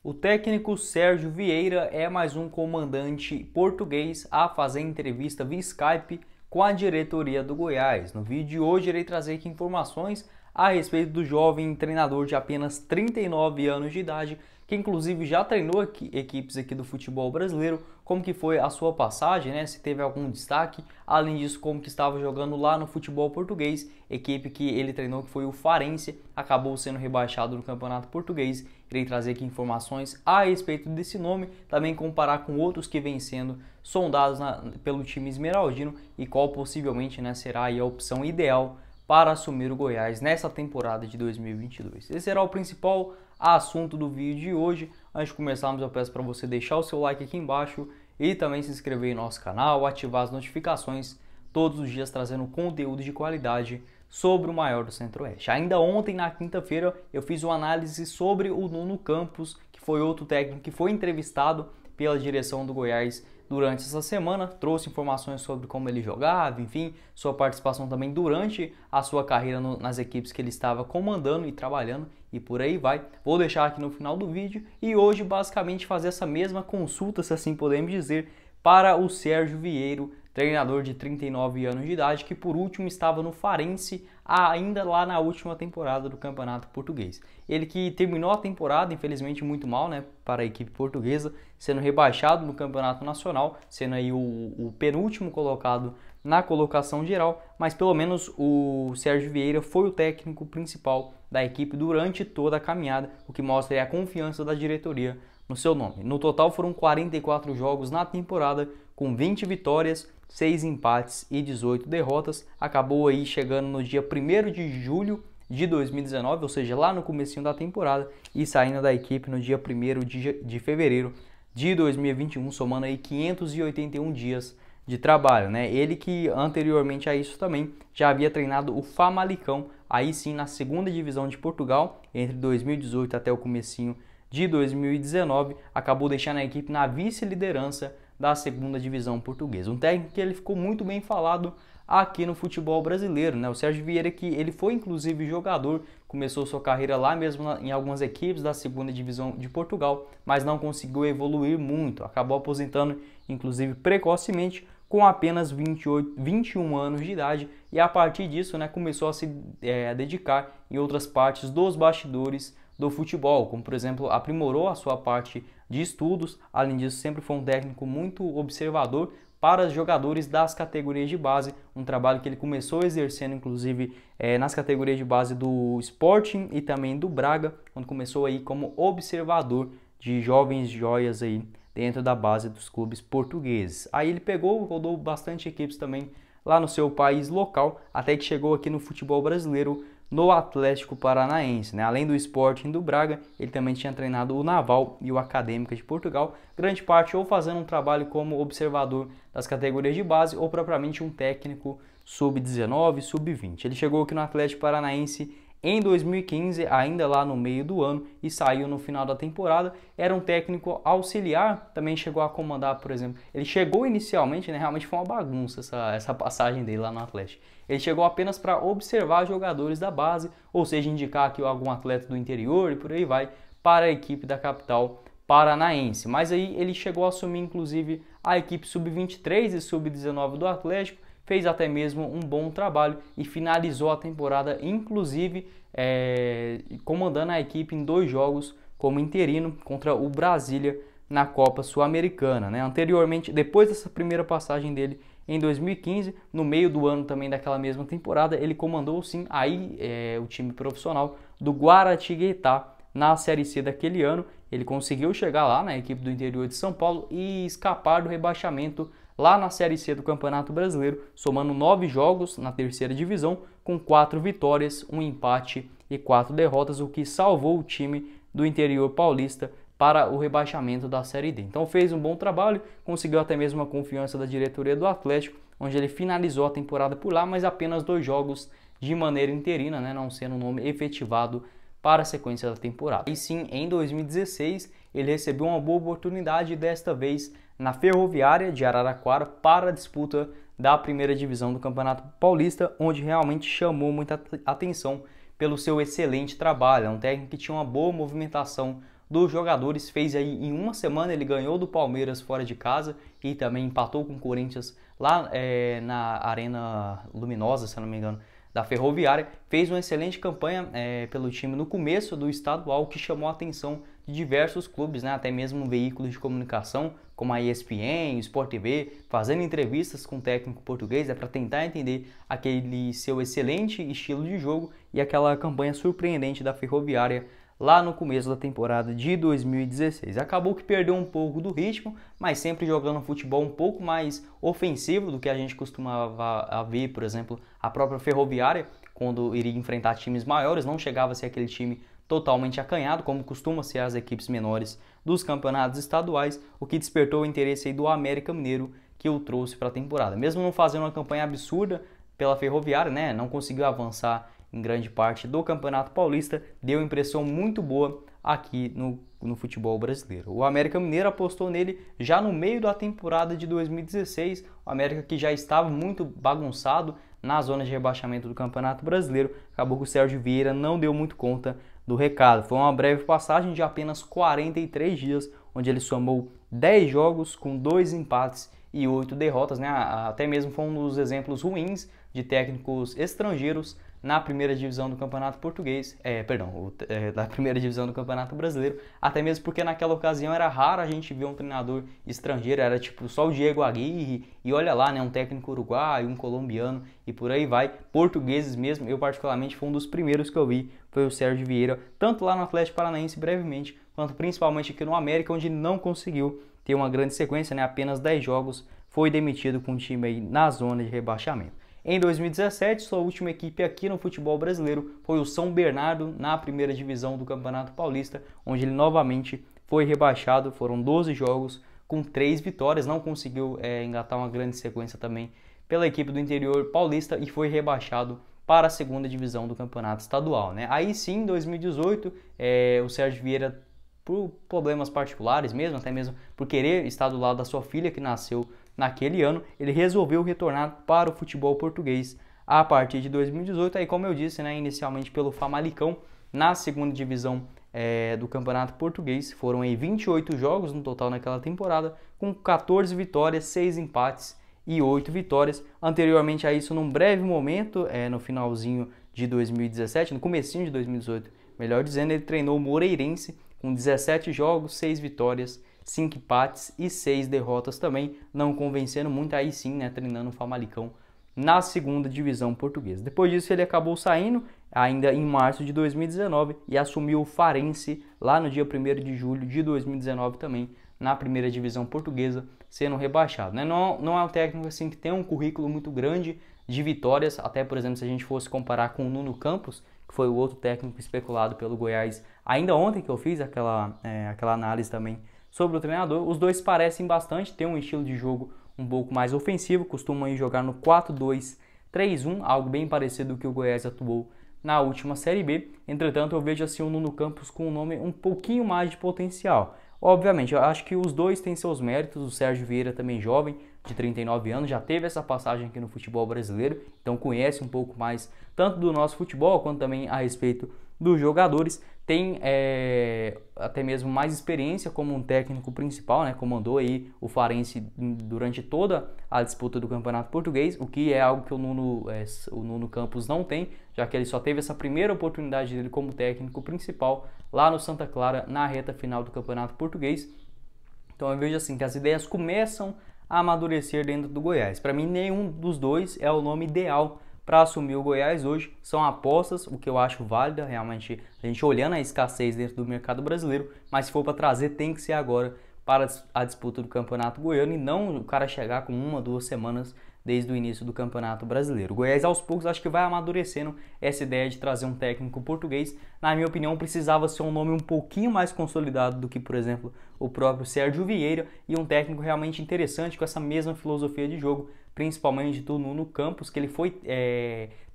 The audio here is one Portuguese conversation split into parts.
O técnico Sérgio Vieira é mais um comandante português a fazer entrevista via Skype com a diretoria do Goiás. No vídeo de hoje irei trazer aqui informações a respeito do jovem treinador de apenas 39 anos de idade, que inclusive já treinou equipes aqui do futebol brasileiro, como que foi a sua passagem, né? Se teve algum destaque, além disso como que estava jogando lá no futebol português, equipe que ele treinou que foi o Farense, acabou sendo rebaixado no Campeonato Português. Irei trazer aqui informações a respeito desse nome, também comparar com outros que vêm sendo sondados pelo time esmeraldino e qual possivelmente, né, será aí a opção ideal para assumir o Goiás nessa temporada de 2022. Esse será o principal assunto do vídeo de hoje. Antes de começarmos, eu peço para você deixar o seu like aqui embaixo e também se inscrever em nosso canal, ativar as notificações, todos os dias trazendo conteúdo de qualidade sobre o maior do Centro-Oeste. Ainda ontem, na quinta-feira, eu fiz uma análise sobre o Nuno Campos, que foi outro técnico que foi entrevistado pela direção do Goiás durante essa semana, trouxe informações sobre como ele jogava, enfim, sua participação também durante a sua carreira nas equipes que ele estava comandando e trabalhando e por aí vai. Vou deixar aqui no final do vídeo e hoje basicamente fazer essa mesma consulta, se assim podemos dizer, para o Sérgio Vieira, treinador de 39 anos de idade, que por último estava no Farense ainda lá na última temporada do Campeonato Português. Ele que terminou a temporada, infelizmente muito mal, né, para a equipe portuguesa, sendo rebaixado no Campeonato Nacional, sendo aí o penúltimo colocado na colocação geral, mas pelo menos o Sérgio Vieira foi o técnico principal da equipe durante toda a caminhada, o que mostra aí a confiança da diretoria no seu nome. No total foram 44 jogos na temporada, com 20 vitórias, 6 empates e 18 derrotas. Acabou aí chegando no dia 1º de julho de 2019, ou seja, lá no comecinho da temporada, e saindo da equipe no dia 1º de fevereiro de 2021, somando aí 581 dias de trabalho, né? Ele que anteriormente a isso também já havia treinado o Famalicão, aí sim na segunda divisão de Portugal, entre 2018 até o comecinho de 2019, acabou deixando a equipe na vice-liderança da segunda divisão portuguesa. Um técnico que ele ficou muito bem falado aqui no futebol brasileiro, né? O Sérgio Vieira, que ele foi inclusive jogador, começou sua carreira lá mesmo em algumas equipes da segunda divisão de Portugal, mas não conseguiu evoluir muito, acabou aposentando inclusive precocemente com apenas 21 anos de idade e a partir disso, né, começou a se dedicar em outras partes dos bastidores do futebol, como por exemplo aprimorou a sua parte de estudos. Além disso, sempre foi um técnico muito observador para os jogadores das categorias de base, um trabalho que ele começou exercendo inclusive nas categorias de base do Sporting e também do Braga, quando começou aí como observador de jovens joias aí dentro da base dos clubes portugueses. Aí ele rodou bastante equipes também lá no seu país local, até que chegou aqui no futebol brasileiro, no Atlético Paranaense, né? Além do Sporting do Braga, ele também tinha treinado o Naval e o Académica de Portugal, grande parte ou fazendo um trabalho como observador das categorias de base ou propriamente um técnico sub-19, sub-20. Ele chegou aqui no Atlético Paranaense em 2015, ainda lá no meio do ano, e saiu no final da temporada. Era um técnico auxiliar, também chegou a comandar, por exemplo. Ele chegou inicialmente, né, realmente foi uma bagunça essa passagem dele lá no Atlético. Ele chegou apenas para observar jogadores da base, ou seja, indicar aqui algum atleta do interior e por aí vai, para a equipe da capital paranaense. Mas aí ele chegou a assumir inclusive a equipe sub-23 e sub-19 do Atlético, fez até mesmo um bom trabalho e finalizou a temporada, inclusive comandando a equipe em 2 jogos como interino contra o Brasília na Copa Sul-Americana, né? Anteriormente, depois dessa primeira passagem dele em 2015, no meio do ano também daquela mesma temporada, ele comandou sim aí o time profissional do Guaratinguetá na Série C daquele ano. Ele conseguiu chegar lá na equipe do interior de São Paulo e escapar do rebaixamento lá na Série C do Campeonato Brasileiro, somando 9 jogos na terceira divisão, com 4 vitórias, 1 empate e 4 derrotas, o que salvou o time do interior paulista para o rebaixamento da Série D. Então fez um bom trabalho, conseguiu até mesmo a confiança da diretoria do Atlético, onde ele finalizou a temporada por lá, mas apenas 2 jogos de maneira interina, né, não sendo um nome efetivado para a sequência da temporada. E sim, em 2016, ele recebeu uma boa oportunidade, desta vez na Ferroviária de Araraquara, para a disputa da primeira divisão do Campeonato Paulista, onde realmente chamou muita atenção pelo seu excelente trabalho. É um técnico que tinha uma boa movimentação dos jogadores. Fez aí em uma semana, ele ganhou do Palmeiras fora de casa e também empatou com o Corinthians lá na Arena Luminosa, se eu não me engano, da Ferroviária. Fez uma excelente campanha pelo time no começo do estadual, que chamou a atenção de diversos clubes, né? Até mesmo veículos de comunicação como a ESPN, o Sport TV, fazendo entrevistas com o técnico português para tentar entender aquele seu excelente estilo de jogo e aquela campanha surpreendente da Ferroviária lá no começo da temporada de 2016. Acabou que perdeu um pouco do ritmo, mas sempre jogando um futebol um pouco mais ofensivo do que a gente costumava ver, por exemplo, a própria Ferroviária, quando iria enfrentar times maiores, não chegava a ser aquele time totalmente acanhado, como costuma ser as equipes menores dos campeonatos estaduais, o que despertou o interesse aí do América Mineiro, que o trouxe para a temporada. Mesmo não fazendo uma campanha absurda pela Ferroviária, né, não conseguiu avançar em grande parte do Campeonato Paulista, deu uma impressão muito boa aqui no futebol brasileiro. O América Mineiro apostou nele já no meio da temporada de 2016, o América que já estava muito bagunçado na zona de rebaixamento do Campeonato Brasileiro. Acabou que o Sérgio Vieira não deu muito conta do recado. Foi uma breve passagem de apenas 43 dias, onde ele somou 10 jogos com 2 empates e 8 derrotas, né? Até mesmo foi um dos exemplos ruins de técnicos estrangeiros na primeira divisão do Campeonato Português, da primeira divisão do Campeonato Brasileiro, até mesmo porque naquela ocasião era raro a gente ver um treinador estrangeiro, era tipo só o Diego Aguirre, e olha lá, né, um técnico uruguaio, um colombiano, e por aí vai, portugueses mesmo. Eu particularmente foi um dos primeiros que eu vi, foi o Sérgio Vieira, tanto lá no Atlético Paranaense brevemente, quanto principalmente aqui no América, onde não conseguiu ter uma grande sequência, né, apenas 10 jogos, foi demitido com o time aí na zona de rebaixamento. Em 2017, sua última equipe aqui no futebol brasileiro foi o São Bernardo, na primeira divisão do Campeonato Paulista, onde ele novamente foi rebaixado. Foram 12 jogos com 3 vitórias, não conseguiu engatar uma grande sequência também pela equipe do interior paulista e foi rebaixado para a segunda divisão do Campeonato Estadual, né? Aí sim, em 2018, o Sérgio Vieira, por problemas particulares mesmo, até mesmo por querer estar do lado da sua filha que nasceu naquele ano, ele resolveu retornar para o futebol português a partir de 2018, aí como eu disse, né, inicialmente pelo Famalicão, na segunda divisão do Campeonato Português. Foram aí 28 jogos no total naquela temporada, com 14 vitórias, 6 empates e 8 vitórias. Anteriormente a isso, num breve momento, no finalzinho de 2017, no comecinho de 2018, melhor dizendo, ele treinou o Moreirense com 17 jogos, 6 vitórias, 5 empates e 6 derrotas também, não convencendo muito, aí sim, né, treinando o Famalicão na segunda divisão portuguesa. Depois disso ele acabou saindo, ainda em março de 2019, e assumiu o Farense lá no dia 1º de julho de 2019 também, na primeira divisão portuguesa, sendo rebaixado, né? Não é um técnico assim que tem um currículo muito grande de vitórias, até por exemplo se a gente fosse comparar com o Nuno Campos, que foi o outro técnico especulado pelo Goiás, ainda ontem que eu fiz aquela análise também sobre o treinador. Os dois parecem bastante, tem um estilo de jogo um pouco mais ofensivo, costumam jogar no 4-2-3-1, algo bem parecido do que o Goiás atuou na última Série B. Entretanto, eu vejo assim o Nuno Campos com um nome um pouquinho mais de potencial. Obviamente, eu acho que os dois têm seus méritos. O Sérgio Vieira também jovem, de 39 anos, já teve essa passagem aqui no futebol brasileiro, então conhece um pouco mais tanto do nosso futebol quanto também a respeito dos jogadores. Tem até mesmo mais experiência como um técnico principal, né? Comandou aí o Farense durante toda a disputa do Campeonato Português, o que é algo que o Nuno Campos não tem, já que ele só teve essa primeira oportunidade dele como técnico principal lá no Santa Clara na reta final do Campeonato Português. Então eu vejo assim que as ideias começam a amadurecer dentro do Goiás. Para mim, nenhum dos dois é o nome ideal para assumir o Goiás hoje. São apostas, o que eu acho válida, realmente, a gente olhando a escassez dentro do mercado brasileiro, mas se for para trazer, tem que ser agora para a disputa do Campeonato Goiano e não o cara chegar com 1 ou 2 semanas desde o início do Campeonato Brasileiro. O Goiás, aos poucos, acho que vai amadurecendo essa ideia de trazer um técnico português. Na minha opinião, precisava ser um nome um pouquinho mais consolidado do que, por exemplo, o próprio Sérgio Vieira, e um técnico realmente interessante com essa mesma filosofia de jogo, principalmente do Nuno Campos, que ele foi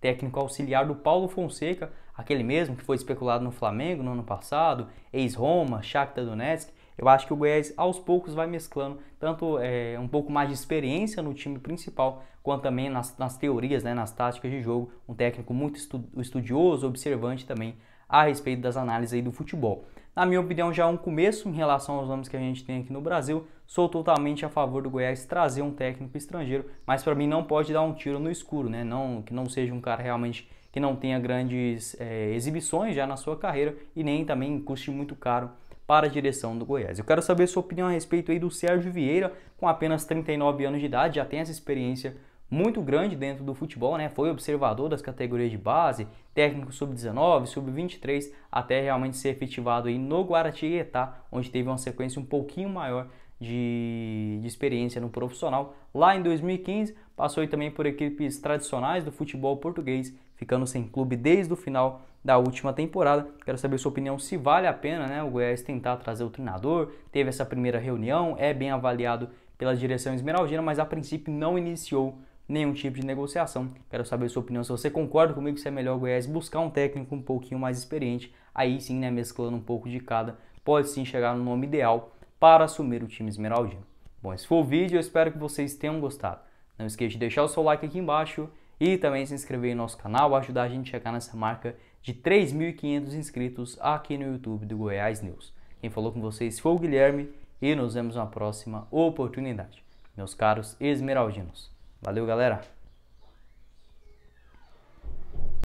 técnico auxiliar do Paulo Fonseca, aquele mesmo que foi especulado no Flamengo no ano passado, ex-Roma, Shakhtar Donetsk. Eu acho que o Goiás aos poucos vai mesclando tanto um pouco mais de experiência no time principal, quanto também nas teorias, né, nas táticas de jogo, um técnico muito estudioso, observante também a respeito das análises aí do futebol. Na minha opinião, já é um começo em relação aos nomes que a gente tem aqui no Brasil. Sou totalmente a favor do Goiás trazer um técnico estrangeiro, mas para mim não pode dar um tiro no escuro, né? Que não seja um cara realmente que não tenha grandes exibições já na sua carreira e nem também custe muito caro para a direção do Goiás. Eu quero saber sua opinião a respeito aí do Sérgio Vieira, com apenas 39 anos de idade, já tem essa experiência muito grande dentro do futebol, né? Foi observador das categorias de base, técnico sub-19, sub-23, até realmente ser efetivado aí no Guaratinguetá, onde teve uma sequência um pouquinho maior de experiência no profissional. Lá em 2015, passou aí também por equipes tradicionais do futebol português, ficando sem clube desde o final da última temporada. Quero saber sua opinião se vale a pena, né, o Goiás tentar trazer o treinador. Teve essa primeira reunião, é bem avaliado pela direção esmeraldina, mas a princípio não iniciou nenhum tipo de negociação. Quero saber sua opinião, se você concorda comigo que é melhor o Goiás buscar um técnico um pouquinho mais experiente, aí sim, né, mesclando um pouco de cada, pode sim chegar no nome ideal para assumir o time esmeraldino. Bom, esse foi o vídeo, eu espero que vocês tenham gostado. Não esqueça de deixar o seu like aqui embaixo e também se inscrever em nosso canal, ajudar a gente a chegar nessa marca de 3.500 inscritos aqui no YouTube do Goiás News. Quem falou com vocês foi o Guilherme e nos vemos na próxima oportunidade. Meus caros esmeraldinos. Valeu, galera!